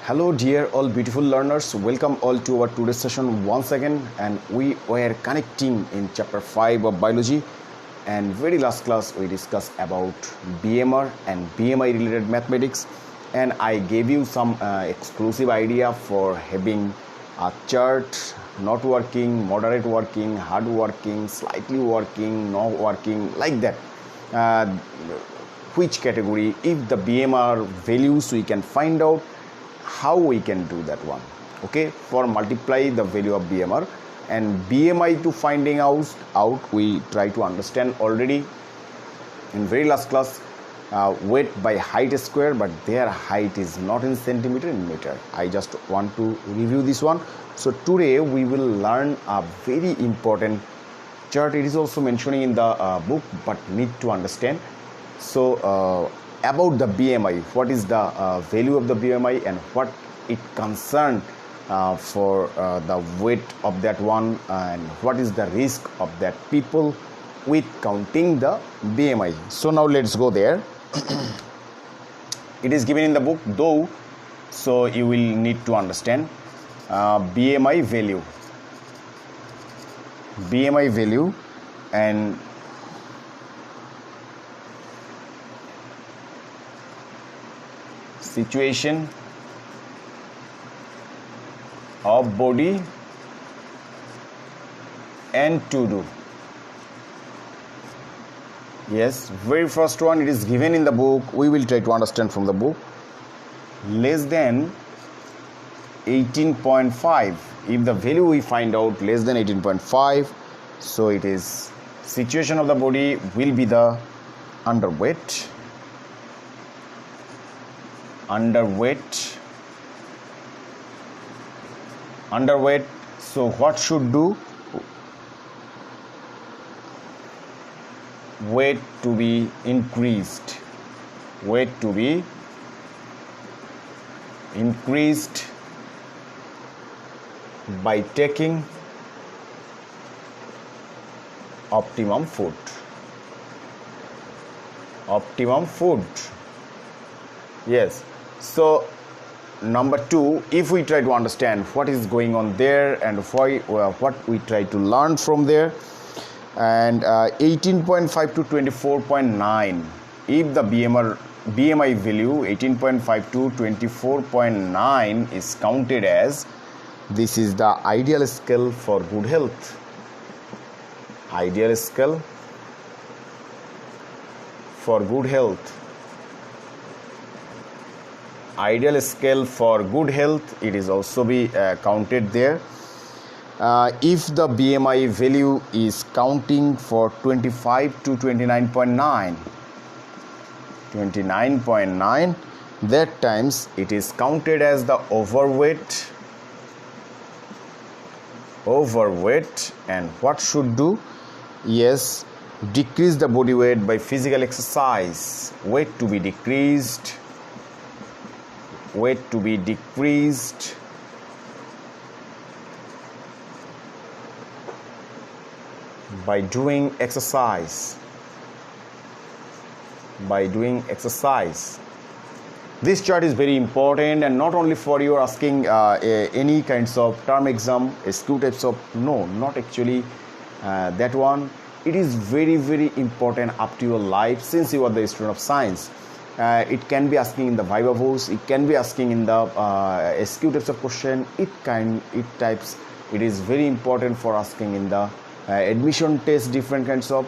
Hello dear all beautiful learners, welcome all to our today's session once again, and we were connecting in chapter 5 of biology, and very last class we discussed about BMR and BMI related mathematics, and I gave you some exclusive idea for having a chart not working, moderate working, hard working, slightly working, not working, like that. Which category, if the BMR values we can find out how we can do that one. Okay, for multiply the value of BMR and BMI to finding out we try to understand already in very last class weight by height square, but their height is not in centimeter, in meter. I just want to review this one. So today we will learn a very important chart. It is also mentioning in the book, but need to understand. So about the BMI, what is the value of the BMI and what it concern for the weight of that one, and what is the risk of that people with counting the BMI. So now let's go there. It is given in the book though, so you will need to understand BMI value and situation of body and to do. Yes, very first one, it is given in the book. We will try to understand from the book. Less than 18.5. If the value we find out less than 18.5, so it is situation of the body will be the underweight. So what should do? Weight to be increased by taking optimum food. Yes. So number 2, if we try to understand what is going on there and why, what we try to learn from there, and 18.5 to 24.9, if the BMI value 18.5 to 24.9 is counted as, this is the ideal scale for good health. Ideal scale for good health, it is also be counted there. If the BMI value is counting for 25 to 29.9, that times it is counted as the overweight, and what should do? Yes, decrease the body weight by physical exercise. Weight to be decreased by doing exercise. This chart is very important, and not only for you asking any kinds of term exam, SQ types of, no, not actually that one. It is very, very important up to your life, since you are the student of science. It can be asking in the Viva voice, it can be asking in the SQ types of question, it is very important for asking in the admission test, different kinds of.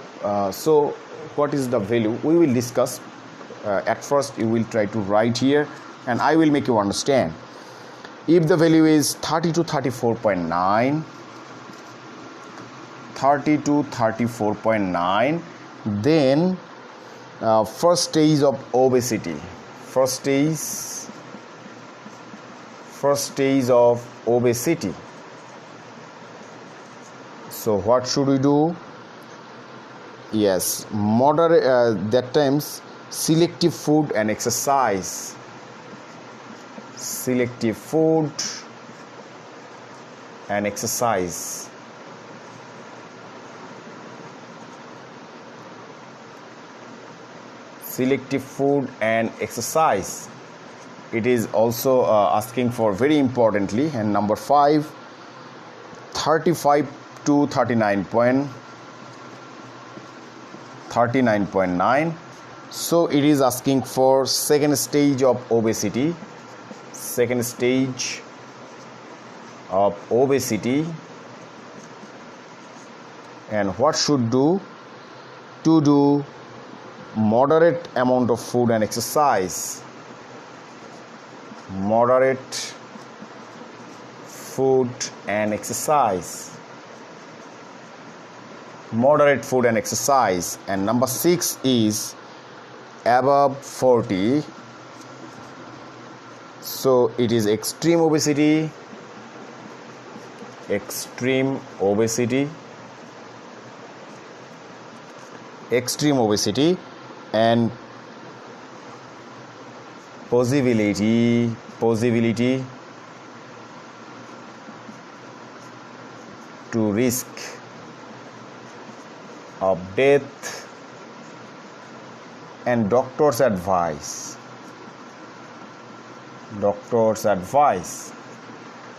So what is the value we will discuss. At first you will try to write here and I will make you understand. If the value is 30 to 34.9, then first stage of obesity. So what should we do? Yes, moderate, that times selective food and exercise. Selective food and exercise. it is also asking for very importantly, and number 5, 35 to 39.9. So it is asking for second stage of obesity, and what should do? To do moderate amount of food and exercise. Moderate food and exercise. And number 6 is above 40. So it is extreme obesity, and possibility to risk of death, and doctor's advice.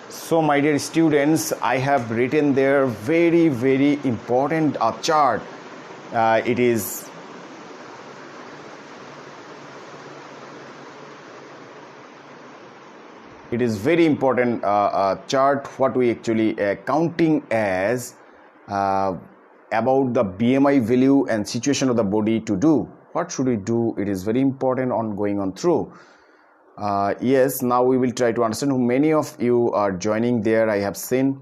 So my dear students, I have written there very, very important chart. It is very important chart what we actually counting as about the BMI value and situation of the body to do. What should we do? It is very important on going on through. Yes, now we will try to understand. Many of you are joining there. I have seen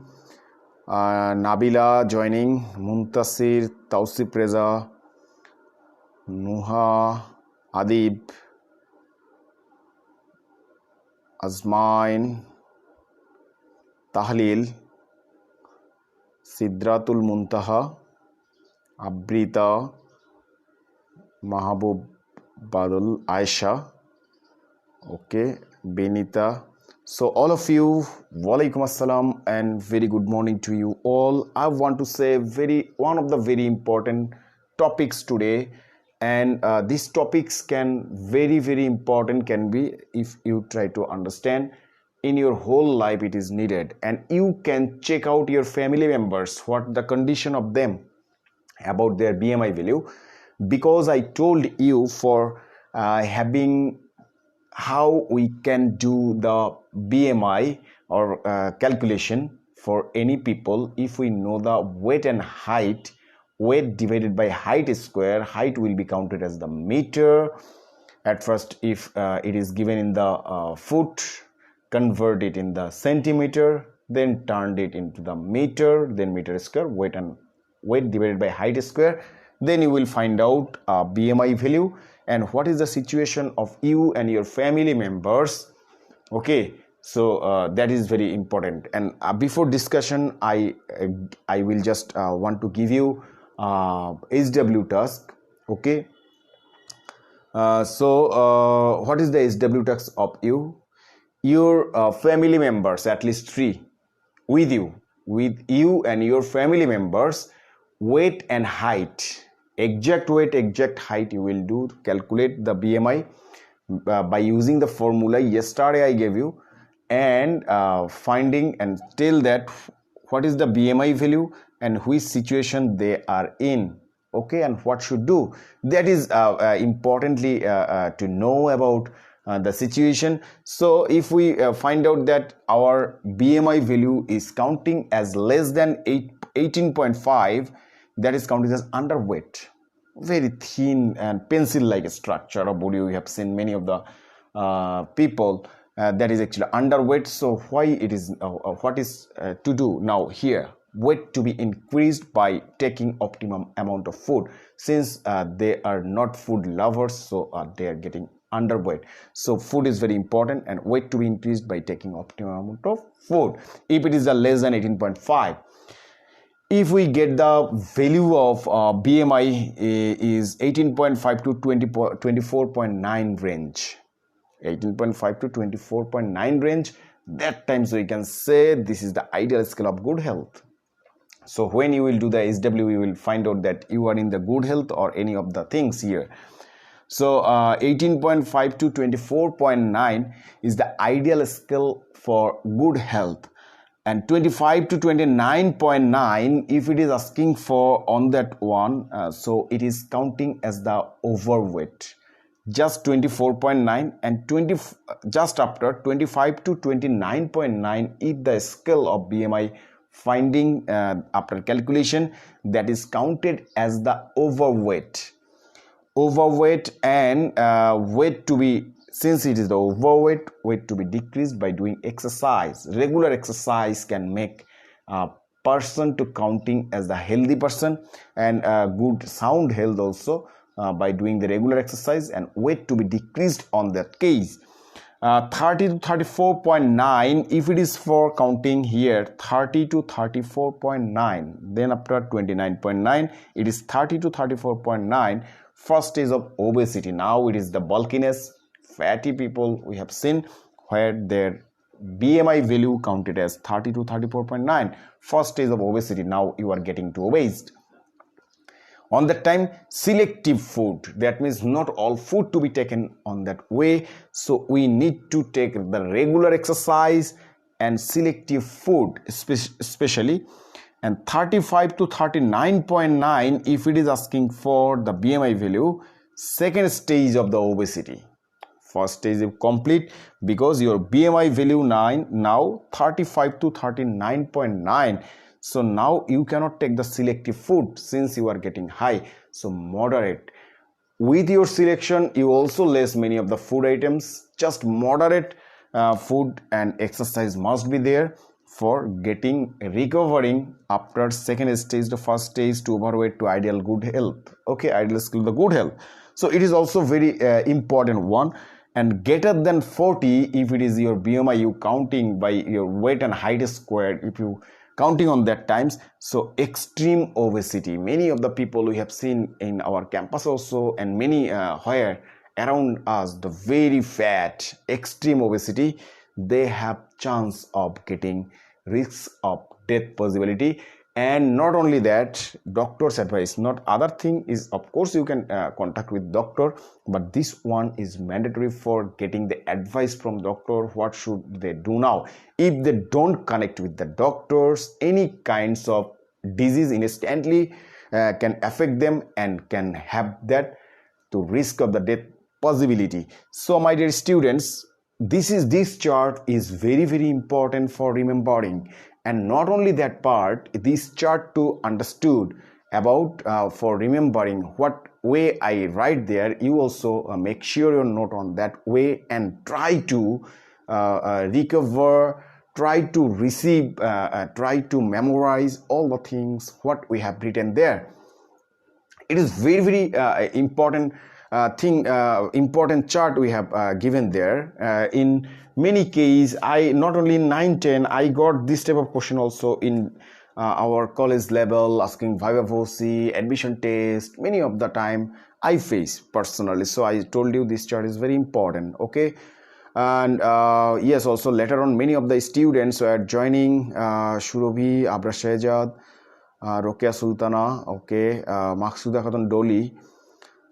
Nabila joining, Muntasir, Tausif Reza, Nuha, Adib, Azmain, Tahlil, Sidratul Muntaha, Abrita, Mahabub Badul, Aisha, okay, Benita. So all of you, walaikum assalam and very good morning to you all. I want to say one of the very important topics today, and these topics can very important can be, if you try to understand in your whole life, it is needed, and you can check out your family members what the condition of them about their BMI value, because I told you for having how we can do the BMI or calculation for any people. If we know the weight and height, weight divided by height square, height will be counted as the meter. At first, if it is given in the foot, convert it in the centimeter, then turned it into the meter, then meter square, weight divided by height square, then you will find out BMI value and what is the situation of you and your family members. Okay, so that is very important. And before discussion, I will just want to give you SW task. Okay, so what is the SW task of you? Your family members, at least 3 with you and your family members, weight and height, exact weight, exact height you will do to calculate the BMI by using the formula yesterday I gave you, and finding and tell that what is the BMI value and which situation they are in. Okay, and what should do. That is importantly to know about the situation. So if we find out that our BMI value is counting as less than 18.5, that is counted as underweight. Very thin and pencil like structure of body. We have seen many of the people that is actually underweight. So why it is what is to do now here? Weight to be increased by taking optimum amount of food. Since they are not food lovers, so they are getting underweight. So food is very important, and weight to be increased by taking optimum amount of food. If it is less than 18.5, if we get the value of BMI is 18.5 to 24.9 range, 18.5 to 24.9 range, that time so we can say this is the ideal scale of good health. So when you will do the SW, you will find out that you are in the good health or any of the things here. So 18.5 to 24.9 is the ideal scale for good health, and 25 to 29.9, if it is asking for on that one, so it is counting as the overweight. Just 24.9 and 20, just after 25 to 29.9, if the scale of BMI finding after calculation, that is counted as the overweight. And weight to be, since it is the overweight, weight to be decreased by doing exercise. Regular exercise can make a person to counting as the healthy person, and good sound health also by doing the regular exercise, and weight to be decreased on that case. 30 to 34.9, if it is for counting here 30 to 34.9, then after 29.9 it is 30 to 34.9, first stage of obesity. Now it is the bulkiness, fatty people we have seen where their BMI value counted as 30 to 34.9, first stage of obesity. Now you are getting to obese. On that time, selective food, that means not all food to be taken on that way, so we need to take the regular exercise and selective food especially. And 35 to 39.9, if it is asking for the BMI value, second stage of the obesity. First stage is complete because your BMI value 9, now 35 to 39.9. So now you cannot take the selective food since you are getting high. So moderate. With your selection, you also less many of the food items. Just moderate food and exercise must be there for getting recovering after second stage, the first stage to overweight to ideal good health. Okay, ideal skill the good health. So it is also very important one. And greater than 40, if it is your BMI, you counting by your weight and height squared, if you counting on that times, so extreme obesity. Many of the people we have seen in our campus also, and many where around us, the very fat, extreme obesity, they have chance of getting risks of death possibility. And not only that, doctor's advice, not other thing is, of course you can contact with doctor, but this one is mandatory for getting the advice from doctor. What should they do now? If they don't connect with the doctors, any kinds of disease instantly can affect them and can have that to risk of the death possibility. So my dear students, this chart is very important for remembering. And not only that part, this chart to understood about for remembering what way I write there, you also make sure you note on that way and try to recover, try to receive, try to memorize all the things what we have written there. It is very important important chart we have given there. In many cases, I not only in 9-10, I got this type of question also in our college level, asking viva voce, admission test. Many of the time I face personally, so I told you this chart is very important. Okay. And yes, also later on many of the students were joining, Shurabhi, Abra Shehzad, Rokia Sultana, okay, Maksuda Khatun Doli,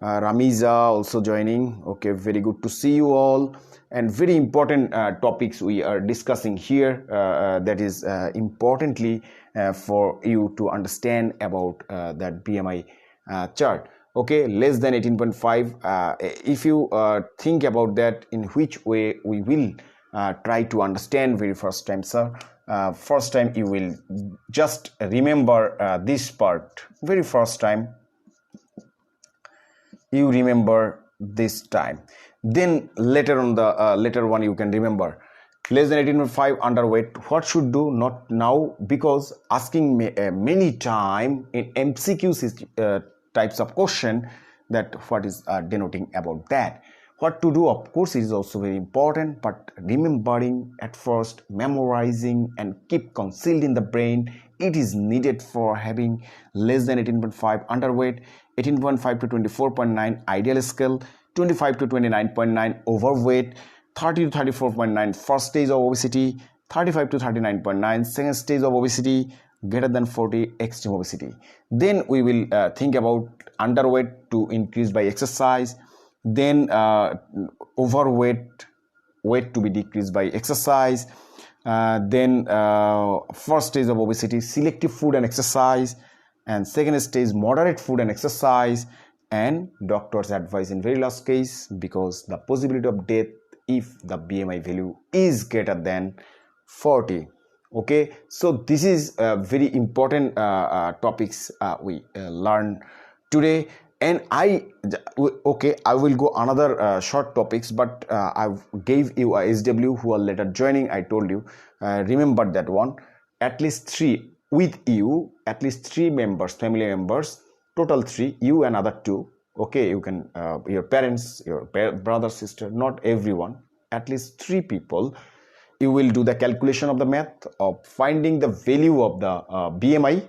Ramiza also joining. Okay, very good to see you all. And very important topics we are discussing here, that is importantly for you to understand about that BMI chart. Okay, less than 18.5. If you think about that, in which way we will try to understand very first time, sir. First time you will just remember this part. Very first time you remember this time. Then later on the later one you can remember. Less than 18.5 underweight. What should do? Not now, because asking many time in MCQ types of question that what is denoting about that. What to do? Of course, it is also very important, but remembering at first, memorizing and keep concealed in the brain, it is needed for having less than 18.5 underweight, 18.5 to 24.9 ideal scale, 25 to 29.9 overweight, 30 to 34.9 first stage of obesity, 35 to 39.9 second stage of obesity, greater than 40 extreme obesity. Then we will think about underweight to increase by exercise. then overweight, weight to be decreased by exercise, then first stage of obesity, selective food and exercise, and second stage, moderate food and exercise, and doctor's advice in very last case, because the possibility of death if the BMI value is greater than 40. Okay, so this is very important topics we learn today. And I will go another short topics, but I gave you a SW who are later joining. I told you, remember that one. At least 3 with you, at least 3 members, family members, total 3, you and other 2. Okay, you can your parents, your brother, sister, not everyone, at least 3 people. You will do the calculation of the math of finding the value of the BMI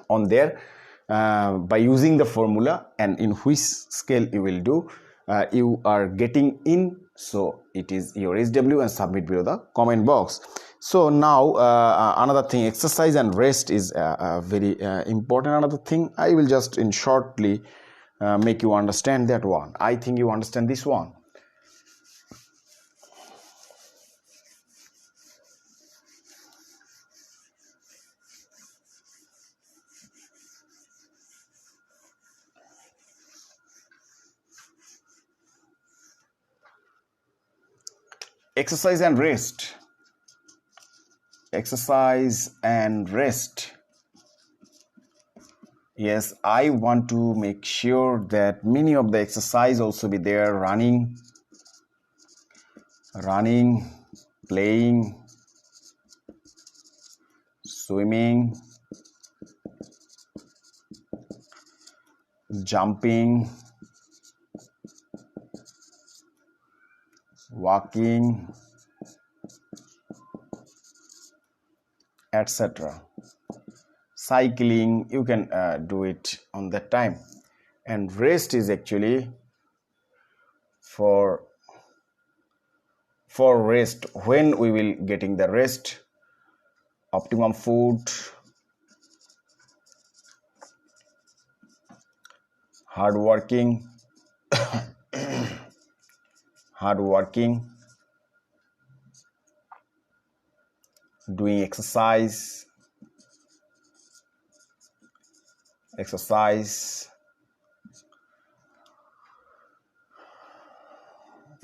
on there by using the formula, and in which scale you will do. You are getting in, so it is your SW, and submit below the comment box. So now another thing, exercise and rest is very important. Another thing, I will just in shortly make you understand that one. I think you understand this one. Exercise and rest. Exercise and rest. Yes, I want to make sure that many of the exercise also be there. Running, playing, swimming, jumping, walking, etc. Cycling, you can do it on that time. And rest is actually for rest. When we will getting the rest? Optimum food, hard working, doing exercise,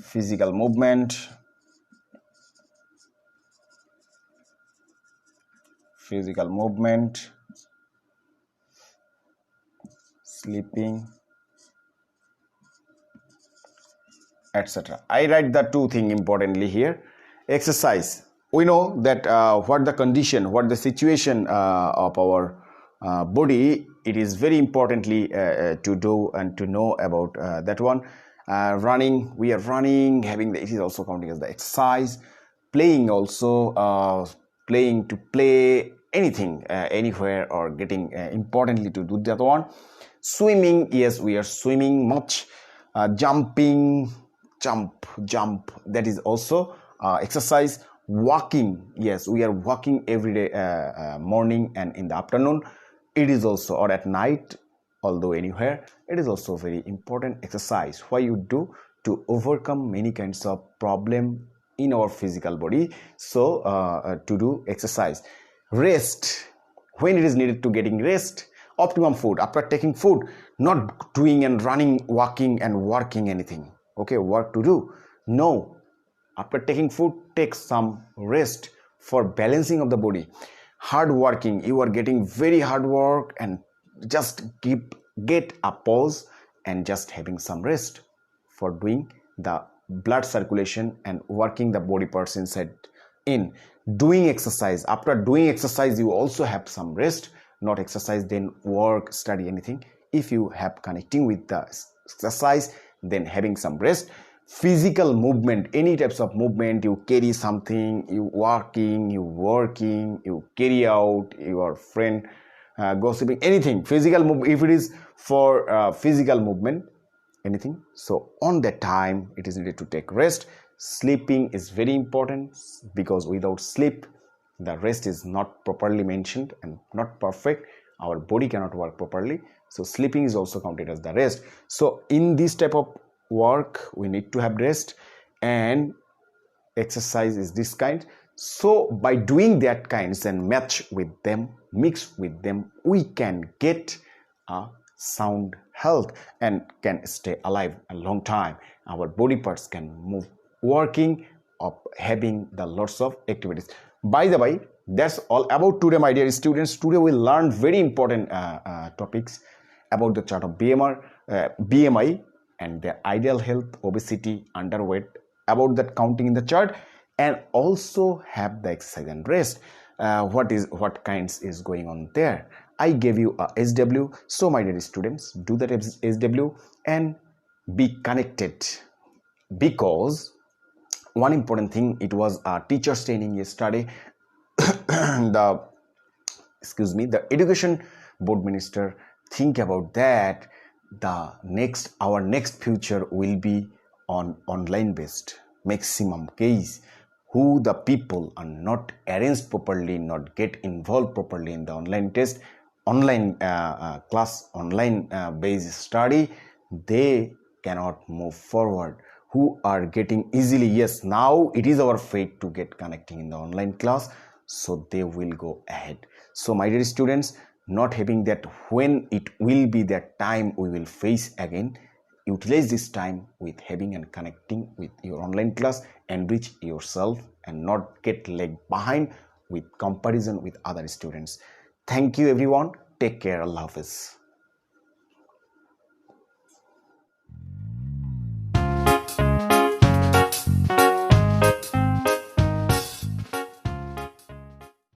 physical movement, sleeping, etc. I write the 2 things importantly here. Exercise, we know that what the condition, what the situation of our body, it is very importantly to do and to know about that one. Running, we are running, having it is also counting as the exercise. Playing also, playing to play anything, anywhere, or getting importantly to do that one. Swimming, yes, we are swimming much. Jumping, jump, that is also exercise. Walking, yes, we are walking every day, morning and in the afternoon. It is also, or at night, although anywhere, it is also very important exercise. Why you do? To overcome many kinds of problem in our physical body. So to do exercise. Rest, when it is needed to getting rest. Optimum food, after taking food, not doing and running, walking and working anything. Okay, work to do. No, after taking food, take some rest for balancing of the body. Hard working, you are getting very hard work, and just get a pause and just having some rest for doing the blood circulation and working the body parts inside. In doing exercise, after doing exercise, you also have some rest. Not exercise then work, study, anything. If you have connecting with the exercise, then having some rest. Physical movement, any types of movement, you carry something, you walking, you working, you carry out, your friend gossiping, anything, physical move. If it is for physical movement, anything, so on that time it is needed to take rest. Sleeping is very important, because without sleep the rest is not properly mentioned and not perfect. Our body cannot work properly, so sleeping is also counted as the rest. So in this type of work, we need to have rest, and exercise is this kind. So by doing that kinds and match with them, mix with them, we can get a sound health and can stay alive a long time. Our body parts can move working of having the lots of activities. By the way, that's all about today, my dear students. Today we learned very important topics about the chart of BMI and the ideal health, obesity, underweight, about that counting in the chart, and also have the exercise and rest. What kinds is going on there. I gave you a SW, so my dear students, do that SW and be connected, because one important thing, it was a teacher's training yesterday. the education board minister think about that our next future will be on online based maximum case, who the people are not arranged properly, not get involved properly in the online test, online class, online based study, they cannot move forward. Who are getting easily, yes, now it is our fate to get connecting in the online class, so they will go ahead. So my dear students, not having that, when it will be that time we will face again, utilize this time with having and connecting with your online class, enrich yourself and not get lag behind with comparison with other students. Thank you everyone. Take care. Allah Hafiz.